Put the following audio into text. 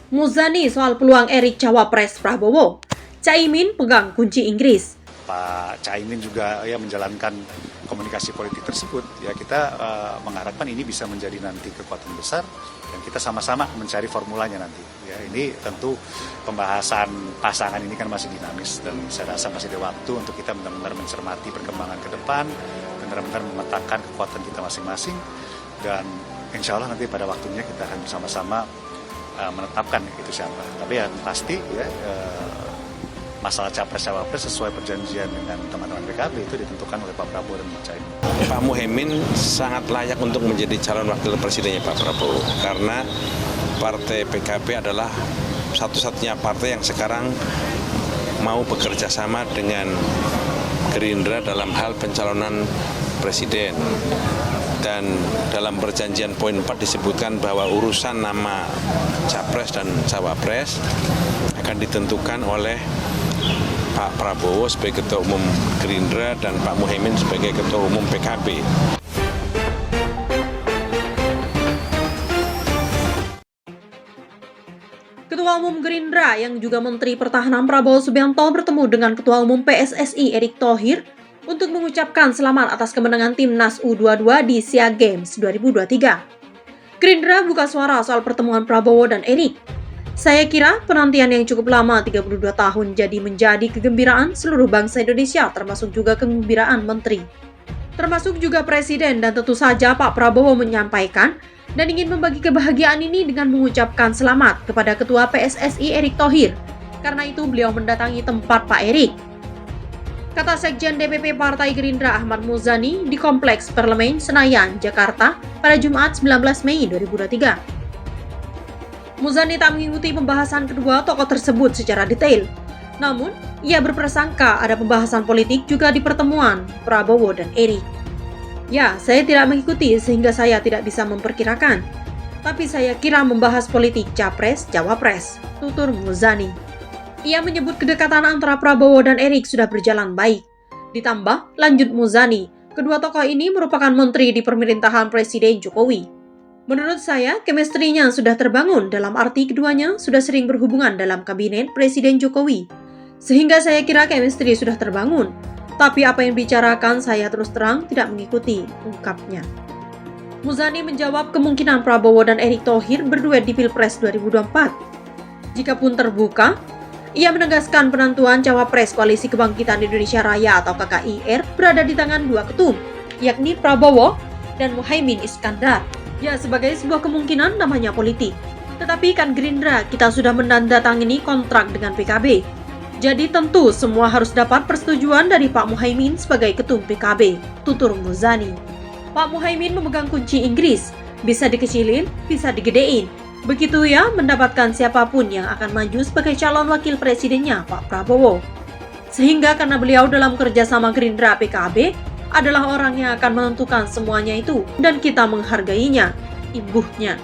Muzani soal peluang Erik Cawapres Prabowo. Caimin pegang kunci Inggris. Pak Caimin juga ya menjalankan komunikasi politik tersebut. Ya kita mengharapkan ini bisa menjadi nanti kekuatan besar dan kita sama-sama mencari formulanya nanti. Ya ini tentu pembahasan pasangan ini kan masih dinamis dan saya rasa masih ada waktu untuk kita benar-benar mencermati perkembangan ke depan, benar-benar memetakan kekuatan kita masing-masing dan insya Allah nanti pada waktunya kita akan bersama-sama menetapkan itu siapa. Tapi yang pasti ya masalah capres-cawapres sesuai perjanjian dengan teman-teman PKB itu ditentukan oleh Pak Prabowo dan Pak Caimin. Pak Muhaimin sangat layak untuk menjadi calon wakil presidennya Pak Prabowo karena partai PKB adalah satu-satunya partai yang sekarang mau bekerja sama dengan Gerindra dalam hal pencalonan presiden. Dan dalam perjanjian poin 4 disebutkan bahwa urusan nama capres dan cawapres akan ditentukan oleh Pak Prabowo sebagai Ketua Umum Gerindra dan Pak Muhaimin sebagai Ketua Umum PKB. Ketua Umum Gerindra yang juga Menteri Pertahanan Prabowo Subianto bertemu dengan Ketua Umum PSSI Erick Thohir untuk mengucapkan selamat atas kemenangan Timnas U22 di SEA Games 2023. Gerindra buka suara soal pertemuan Prabowo dan Erick. Saya kira penantian yang cukup lama 32 tahun menjadi kegembiraan seluruh bangsa Indonesia termasuk juga kegembiraan Menteri. Termasuk juga Presiden dan tentu saja Pak Prabowo menyampaikan dan ingin membagi kebahagiaan ini dengan mengucapkan selamat kepada Ketua PSSI Erick Thohir. Karena itu beliau mendatangi tempat Pak Erick. Kata Sekjen DPP Partai Gerindra Ahmad Muzani di Kompleks Parlemen Senayan, Jakarta pada Jumat 19 Mei 2023. Muzani tak mengikuti pembahasan kedua tokoh tersebut secara detail. Namun, ia berprasangka ada pembahasan politik juga di pertemuan Prabowo dan Erick. Ya, saya tidak mengikuti sehingga saya tidak bisa memperkirakan. Tapi saya kira membahas politik Capres-Cawapres, tutur Muzani. Ia menyebut kedekatan antara Prabowo dan Erick sudah berjalan baik. Ditambah, lanjut Muzani, kedua tokoh ini merupakan menteri di pemerintahan Presiden Jokowi. Menurut saya, chemistry-nya sudah terbangun dalam arti keduanya sudah sering berhubungan dalam kabinet Presiden Jokowi. Sehingga saya kira chemistry sudah terbangun. Tapi apa yang dibicarakan saya terus terang tidak mengikuti, ungkapnya. Muzani menjawab kemungkinan Prabowo dan Erick Thohir berduet di Pilpres 2024. Jikapun terbuka, ia menegaskan penentuan Cawapres Koalisi Kebangkitan Indonesia Raya atau KKIR berada di tangan dua ketum, yakni Prabowo dan Muhaimin Iskandar. Ya, sebagai sebuah kemungkinan namanya politik. Tetapi kan Gerindra kita sudah menandatangani kontrak dengan PKB. Jadi tentu semua harus dapat persetujuan dari Pak Muhaimin sebagai ketum PKB, tutur Muzani. Pak Muhaimin memegang kunci Inggris, bisa dikecilin, bisa digedein. Begitu ya mendapatkan siapapun yang akan maju sebagai calon wakil presidennya Pak Prabowo. Sehingga karena beliau dalam kerjasama Gerindra PKB adalah orang yang akan menentukan semuanya itu dan kita menghargainya, imbuhnya.